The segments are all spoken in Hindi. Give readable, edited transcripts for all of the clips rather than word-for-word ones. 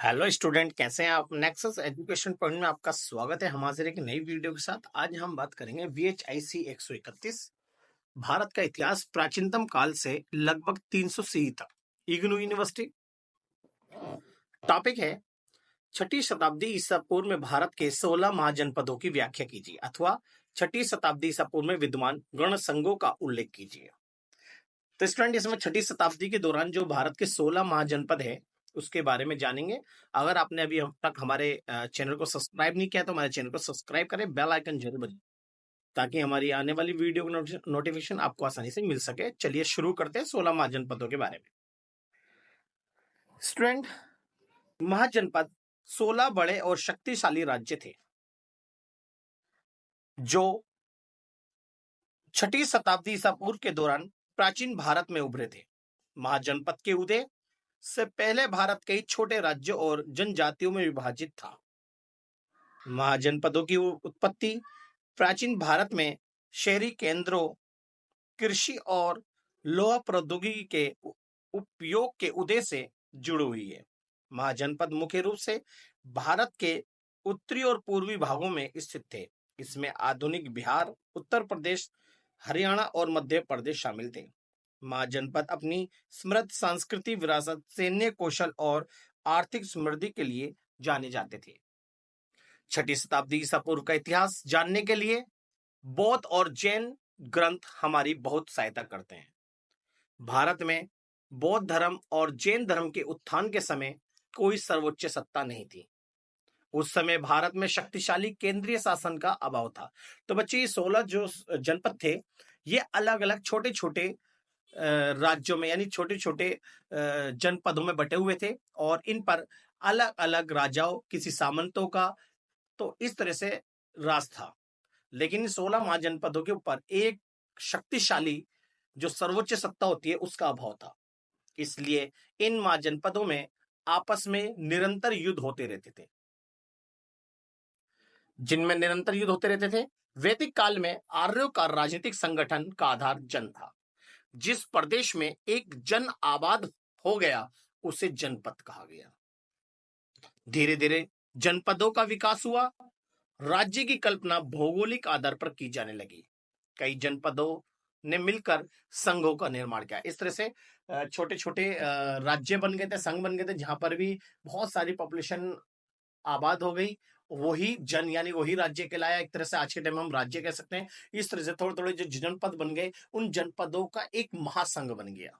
हेलो स्टूडेंट, कैसे हैं आप। नेक्सस एजुकेशन पॉइंट में आपका स्वागत है। हम हाजिर एक नई वीडियो के साथ। आज हम बात करेंगे VHIC 131 भारत का इतिहास प्राचीनतम काल से लगभग 300 CE तक, इग्नू यूनिवर्सिटी। टॉपिक है छठी शताब्दी ईसा पूर्व में भारत के 16 महाजनपदों की व्याख्या कीजिए, अथवा छठी शताब्दी ईसा पूर्व में विद्यमान गण संघों का उल्लेख कीजिए। तो स्टूडेंट, इसमें छठी शताब्दी के दौरान जो भारत के 16 महाजनपद है उसके बारे में जानेंगे। अगर आपने अभी तक हमारे चैनल को सब्सक्राइब नहीं किया तो हमारे चैनल को सब्सक्राइब करें, बेल आइकन जरूर बजाएं ताकि हमारी आने वाली वीडियो की नोटिफिकेशन आपको आसानी से मिल सके। चलिए शुरू करते हैं 16 महाजनपदों के बारे में। स्टूडेंट, महाजनपद 16 बड़े और शक्तिशाली राज्य थे जो छठी शताब्दी ईसा पूर्व के दौरान प्राचीन भारत में उभरे थे। महाजनपद के उदय से पहले भारत कई छोटे राज्यों और जनजातियों में विभाजित था। महाजनपदों की उत्पत्ति प्राचीन भारत में शहरी केंद्रों, कृषि और लोह प्रौद्योगिकी के उपयोग के उदय से जुड़ी हुई है। महाजनपद मुख्य रूप से भारत के उत्तरी और पूर्वी भागों में स्थित थे। इसमें आधुनिक बिहार, उत्तर प्रदेश, हरियाणा और मध्य प्रदेश शामिल थे। महाजनपद अपनी समृद्ध सांस्कृतिक विरासत, सैन्य कौशल और आर्थिक समृद्धि के लिए जाने जाते थे। छठी शताब्दी ईसा पूर्व का इतिहास जानने के लिए बौद्ध और जैन ग्रंथ हमारी बहुत सहायता करते हैं। भारत में बौद्ध धर्म और जैन धर्म के उत्थान के समय कोई सर्वोच्च सत्ता नहीं थी। उस समय भारत में शक्तिशाली केंद्रीय शासन का अभाव था। तो बच्चे, ये 16 जो जनपद थे ये अलग अलग छोटे छोटे राज्यों में यानी छोटे छोटे जनपदों में बटे हुए थे और इन पर अलग अलग राजाओं, किसी सामंतों का तो इस तरह से राज था। लेकिन इन 16 महाजनपदों के ऊपर एक शक्तिशाली जो सर्वोच्च सत्ता होती है उसका अभाव था। इसलिए इन महाजनपदों में आपस में निरंतर युद्ध होते रहते थे। जिनमें निरंतर युद्ध होते रहते थे, वैदिक काल में आर्यों का राजनीतिक संगठन का आधार जन था। जिस प्रदेश में एक जन आबाद हो गया उसे जनपद कहा गया। धीरे धीरे जनपदों का विकास हुआ। राज्य की कल्पना भौगोलिक आधार पर की जाने लगी। कई जनपदों ने मिलकर संघों का निर्माण किया। इस तरह से छोटे छोटे राज्य बन गए थे, संघ बन गए थे, जहां पर भी बहुत सारी पॉपुलेशन आबाद हो गई। वही जन यानी वही राज्य कहलाया। एक तरह से आज के टाइम में हम राज्य कह सकते हैं। इस तरह से थोड़े थोड़े जो जनपद बन गए, उन जनपदों का एक महासंघ बन गया।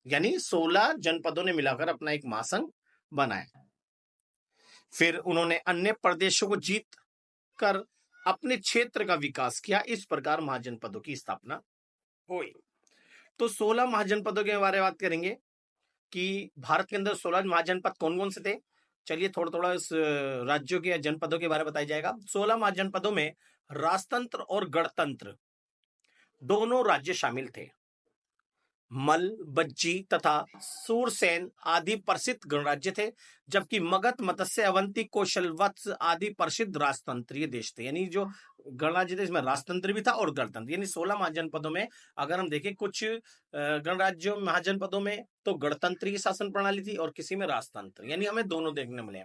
यानी 16 जनपदों ने मिलाकर अपना एक महासंघ बनाया। फिर उन्होंने अन्य प्रदेशों को जीत कर अपने क्षेत्र का विकास किया। इस प्रकार महाजनपदों की स्थापना हुई। तो 16 महाजनपदों के बारे में बात करेंगे कि भारत के अंदर 16 महाजनपद कौन कौन से थे। चलिए थोड़ा थोड़ा इस राज्यों के जनपदों के बारे में बताया जाएगा। 16 महाजनपदों में राजतंत्र और गणतंत्र दोनों राज्य शामिल थे। मल, बज्जी तथा सूरसेन आदि प्रसिद्ध गणराज्य थे, जबकि मगध, मत्स्य, अवंती, कौशल, वत्स आदि प्रसिद्ध राजतंत्रीय देश थे। यानी जो गणराज्य थे इसमें राजतंत्र भी था और गणतंत्र। यानी 16 महाजनपदों में अगर हम देखें, कुछ गणराज्यों महाजनपदों में तो गणतंत्रीय शासन प्रणाली थी और किसी में राजतंत्र, यानी हमें दोनों देखने मिले।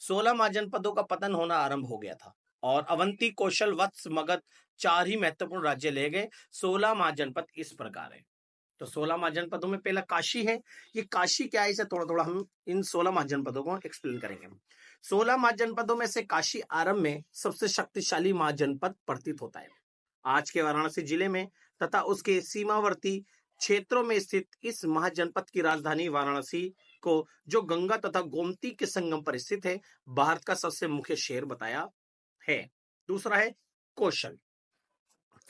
16 महाजनपदों का पतन होना आरंभ हो गया था और अवंती, कौशल, वत्स, मगध 4 ही महत्वपूर्ण राज्य ले गए। 16 महाजनपद इस प्रकार है। तो 16 महाजनपदों में पहला काशी है। ये काशी क्या है, इसे थोड़ा थोड़ा हम इन 16 महाजनपदों को एक्सप्लेन करेंगे। 16 महाजनपदों में से काशी आरंभ में सबसे शक्तिशाली महाजनपद प्रतीत होता है। आज के वाराणसी जिले में तथा उसके सीमावर्ती क्षेत्रों में स्थित इस महाजनपद की राजधानी वाराणसी को, जो गंगा तथा गोमती के संगम पर स्थित है, भारत का सबसे मुख्य शहर बताया है। दूसरा है कौशल।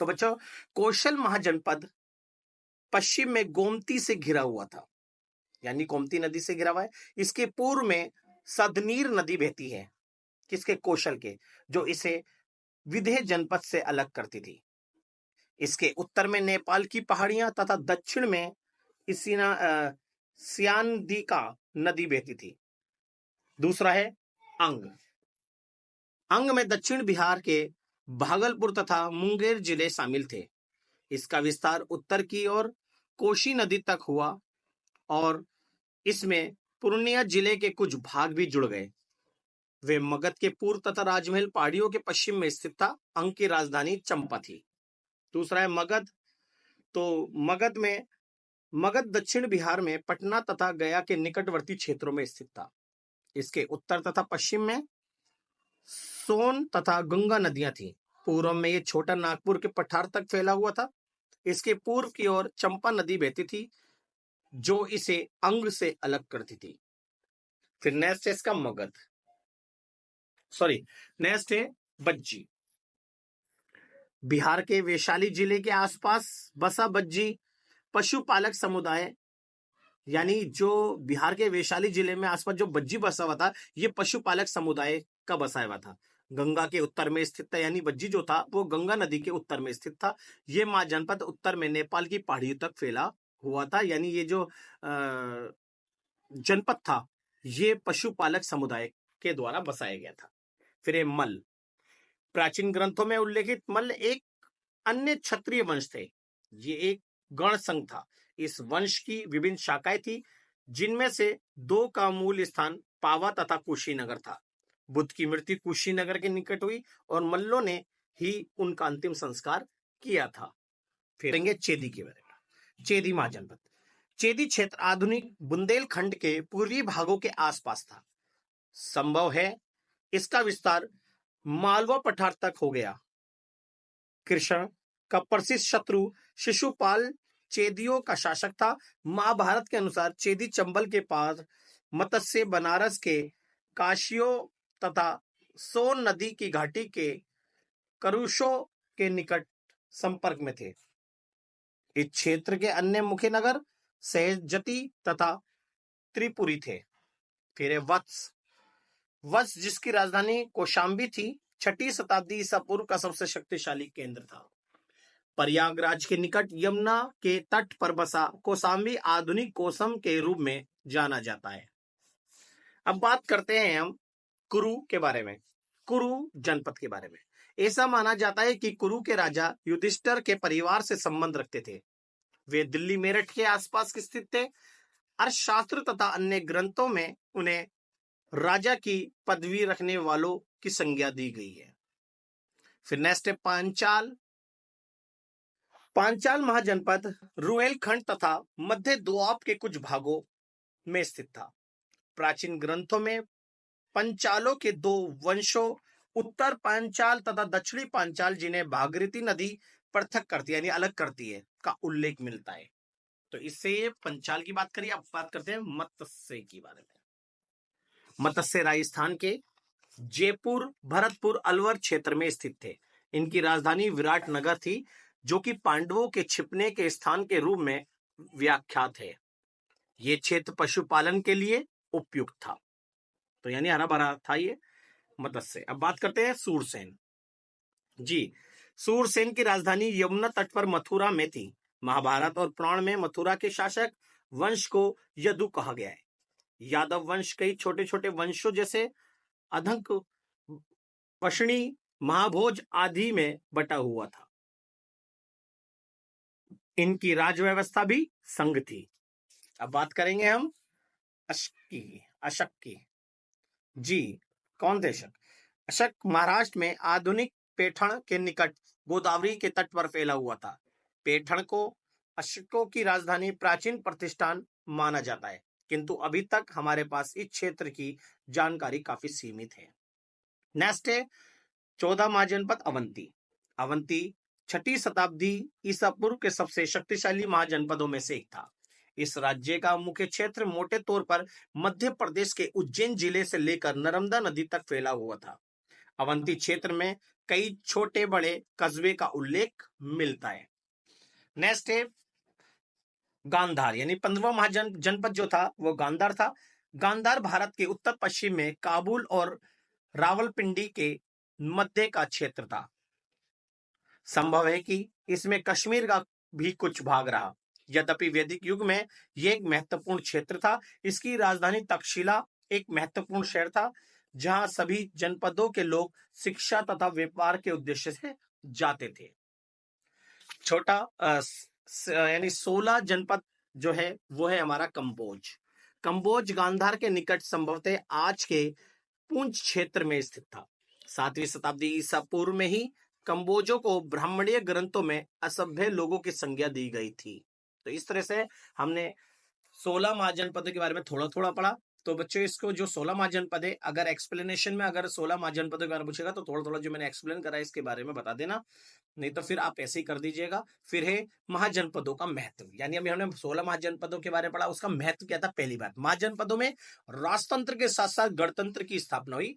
तो बच्चों, कौशल महाजनपद पश्चिम में गोमती से घिरा हुआ था, यानी गोमती नदी से घिरा हुआ है। इसके पूर्व में सदनीर नदी बहती है, किसके, कौशल के, जो इसे विदेह जनपद से अलग करती थी। इसके उत्तर में नेपाल की पहाड़ियां तथा दक्षिण में सियानदिका नदी बहती थी। दूसरा है अंग। अंग में दक्षिण बिहार के भागलपुर तथा मुंगेर जिले शामिल थे। इसका विस्तार उत्तर की ओर कोशी नदी तक हुआ और इसमें पूर्णिया जिले के कुछ भाग भी जुड़ गए। वे मगध के पूर्व तथा राजमहल पहाड़ियों के पश्चिम में स्थित था। अंग की राजधानी चंपा थी। दूसरा है मगध। तो मगध दक्षिण बिहार में पटना तथा गया के निकटवर्ती क्षेत्रों में स्थित था। इसके उत्तर तथा पश्चिम में सोन तथा गंगा नदियां थी। पूर्व में ये छोटा नागपुर के पठार तक फैला हुआ था। इसके पूर्व की ओर चंपा नदी बहती थी जो इसे अंग से अलग करती थी। फिर नेक्स्ट है इसका मगध, नेक्स्ट है बज्जी। बिहार के वैशाली जिले के आसपास बसा बज्जी पशुपालक समुदाय, यानी जो बिहार के वैशाली जिले में आसपास जो बज्जी बसा हुआ था, ये पशुपालक समुदाय का बसाया हुआ था। गंगा के उत्तर में स्थित था, यानी बज्जी जो था वो गंगा नदी के उत्तर में स्थित था। ये महाजनपद उत्तर में नेपाल की पहाड़ियों तक फैला हुआ था, यानी ये जो जनपद था ये पशुपालक समुदाय के द्वारा बसाया गया था। फिर मल्ल। प्राचीन ग्रंथों में उल्लेखित मल्ल एक अन्य क्षत्रिय वंश थे। ये एक गण संघ था। इस वंश की विभिन्न शाखाएं थी, जिनमें से दो का मूल स्थान पावा तथा कुशीनगर था। बुद्ध की मृत्यु कुशीनगर के निकट हुई और मल्लों ने ही उनका अंतिम संस्कार किया था। फिर चेदी के बारे में। चेदी महाजनपद। चेदी क्षेत्र आधुनिक बुंदेलखंड के पूर्वी भागों के आसपास था। संभव है इसका विस्तार मालवा पठार तक हो गया। कृष्ण का प्रसिद्ध शत्रु शिशुपाल चेदियों का शासक था। महाभारत के अनुसार चेदी चंबल के पास मत्स्य बनारस के काशियों तथा सोन नदी की घाटी के करुषों के निकट संपर्क में थे। इस क्षेत्र के अन्य मुख्य नगर सहजती तथा त्रिपुरी थे। फिर वत्स जिसकी राजधानी कौशाम्बी थी, 6ठी शताब्दी ईसा पूर्व का सबसे शक्तिशाली केंद्र था। प्रयागराज के निकट यमुना के तट पर बसा कौशाम्बी आधुनिक कोसम के रूप में जाना जाता है। अब बात करते हैं हम कुरु के बारे में, कुरु जनपद के बारे में। ऐसा माना जाता है कि कुरु के राजा युधिष्ठिर के परिवार से संबंध रखते थे। वे दिल्ली मेरठ के आसपास स्थित थे। अर्थशास्त्र तथा अन्य ग्रंथों में उन्हें राजा की पदवी रखने वालों की संज्ञा दी गई है। फिर नेक्स्ट है पांचाल। पांचाल महाजनपद रुहेलखंड तथा मध्य दोआब के कुछ भागों में स्थित था। प्राचीन ग्रंथों में पंचालों के दो वंशों, उत्तर पांचाल तथा दक्षिणी पांचाल, जिन्हें भागीरथी नदी पृथक करती है यानी अलग करती है, का उल्लेख मिलता है। तो इससे ये पंचाल की बात करिए। अब बात करते हैं मत्स्य की बारे में। मत्स्य राजस्थान के जयपुर, भरतपुर, अलवर क्षेत्र में स्थित थे। इनकी राजधानी विराटनगर थी, जो कि पांडवों के छिपने के स्थान के रूप में व्याख्यात है। ये क्षेत्र पशुपालन के लिए उपयुक्त था, तो यानी हरा भरा था ये मत्स्य। अब बात करते हैं सूरसेन जी। सूरसेन की राजधानी यमुना तट पर मथुरा में थी। महाभारत और पुराण में मथुरा के शासक वंश को यदु कहा गया है। यादव वंश कई छोटे छोटे वंशों जैसे अधंक, पशनी, महाभोज आदि में बटा हुआ था। इनकी राज व्यवस्था भी संघ थी। अब बात करेंगे हम अशक की जी। कौन थे अशक? अशक महाराष्ट्र में आधुनिक पैठण के निकट गोदावरी के तट पर फैला हुआ था। पैठण को अशकों की राजधानी प्राचीन प्रतिष्ठान माना जाता है, किंतु अभी तक हमारे पास इस क्षेत्र की जानकारी काफी सीमित है। नेक्स्ट है 14 महाजनपद अवंती। अवंती 6ठी शताब्दी ईसा पूर्व के सबसे शक्तिशाली महाजनपदों में से एक था। इस राज्य का मुख्य क्षेत्र मोटे तौर पर मध्य प्रदेश के उज्जैन जिले से लेकर नर्मदा नदी तक फैला हुआ था। अवंती क्षेत्र में कई छोटे बड़े कस्बे का उल्लेख मिलता है। नेक्स्ट है गांधार, यानी 15वां महाजनपद जो था वो गांधार था। गांधार भारत के उत्तर पश्चिम में काबुल और रावलपिंडी के मध्य का क्षेत्र था। संभव है कि इसमें कश्मीर का भी कुछ भाग रहा। यद्यपि वैदिक युग में यह एक महत्वपूर्ण क्षेत्र था। इसकी राजधानी तक्षशिला एक महत्वपूर्ण शहर था, जहां सभी जनपदों के लोग शिक्षा तथा व्यापार के उद्देश्य से जाते थे। छोटा यानी 16 जनपद जो है वो है हमारा कंबोज। कंबोज गांधार के निकट संभवतः आज के पूंछ क्षेत्र में स्थित था। 7वीं शताब्दी ईसा पूर्व में ही कंबोजों को ब्राह्मणीय ग्रंथों में असभ्य लोगों की संज्ञा दी गई थी। तो इस तरह से हमने 16 महाजनपदों के बारे में थोड़ा थोड़ा पढ़ा। तो बच्चों इसको जो 16 महाजनपद है, अगर एक्सप्लेनेशन में अगर 16 महाजनपदों के बारे में पूछेगा तो थोड़ा थोड़ा जो मैंने एक्सप्लेन करा है इसके बारे में बता देना, नहीं तो फिर आप ऐसे ही कर दीजिएगा। फिर है महाजनपदों का महत्व, यानी अभी हमने 16 महाजनपदों के बारे में पढ़ा, उसका महत्व क्या था। पहली बात, महाजनपदों में राजतंत्र के साथ साथ गणतंत्र की स्थापना हुई,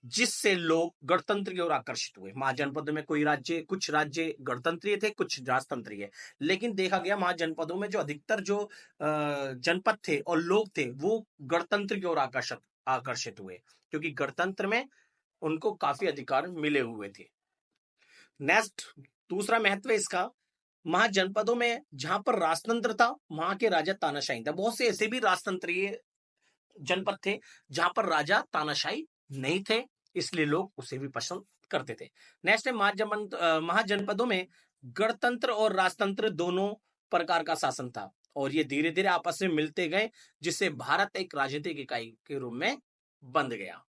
जिससे लोग गणतंत्र की ओर आकर्षित हुए। महाजनपदों में कुछ राज्य गणतंत्रीय थे, कुछ राजतंत्रीय, लेकिन देखा गया महाजनपदों में जो अधिकतर जो जनपद थे और लोग थे वो गणतंत्र की ओर आकर्षित हुए, क्योंकि गणतंत्र में उनको काफी अधिकार मिले हुए थे। नेक्स्ट, दूसरा महत्व है इसका, महाजनपदों में जहां पर राजतंत्र था वहां के राजा तानाशाही था। बहुत से ऐसे भी राजतंत्रीय जनपद थे जहां पर राजा तानाशाही नहीं थे, इसलिए लोग उसे भी पसंद करते थे। नेक्स्ट है महाजनपदों में गणतंत्र और राजतंत्र दोनों प्रकार का शासन था और ये धीरे धीरे आपस में मिलते गए, जिससे भारत एक राजनीतिक इकाई के रूप में बन गया।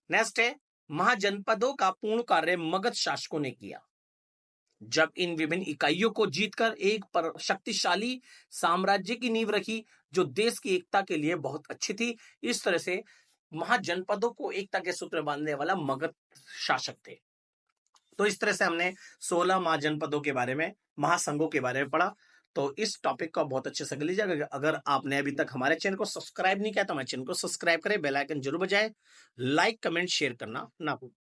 नेक्स्ट है महाजनपदों का पूर्ण कार्य मगध शासकों ने किया। जब इन विभिन्न इकाइयों को जीतकर एक शक्तिशाली साम्राज्य की नींव रखी जो देश की एकता के लिए बहुत अच्छी थी। इस तरह से महाजनपदों को एकता के सूत्र बांधने वाला मगध शासक थे। तो इस तरह से हमने 16 महाजनपदों के बारे में, महासंघों के बारे में पढ़ा। तो इस टॉपिक को बहुत अच्छे से कर लीजिएगा। अगर आपने अभी तक हमारे चैनल को सब्सक्राइब नहीं किया तो हमारे चैनल को सब्सक्राइब करें, बेल आइकन जरूर बजाएं, लाइक कमेंट शेयर करना ना भूलें।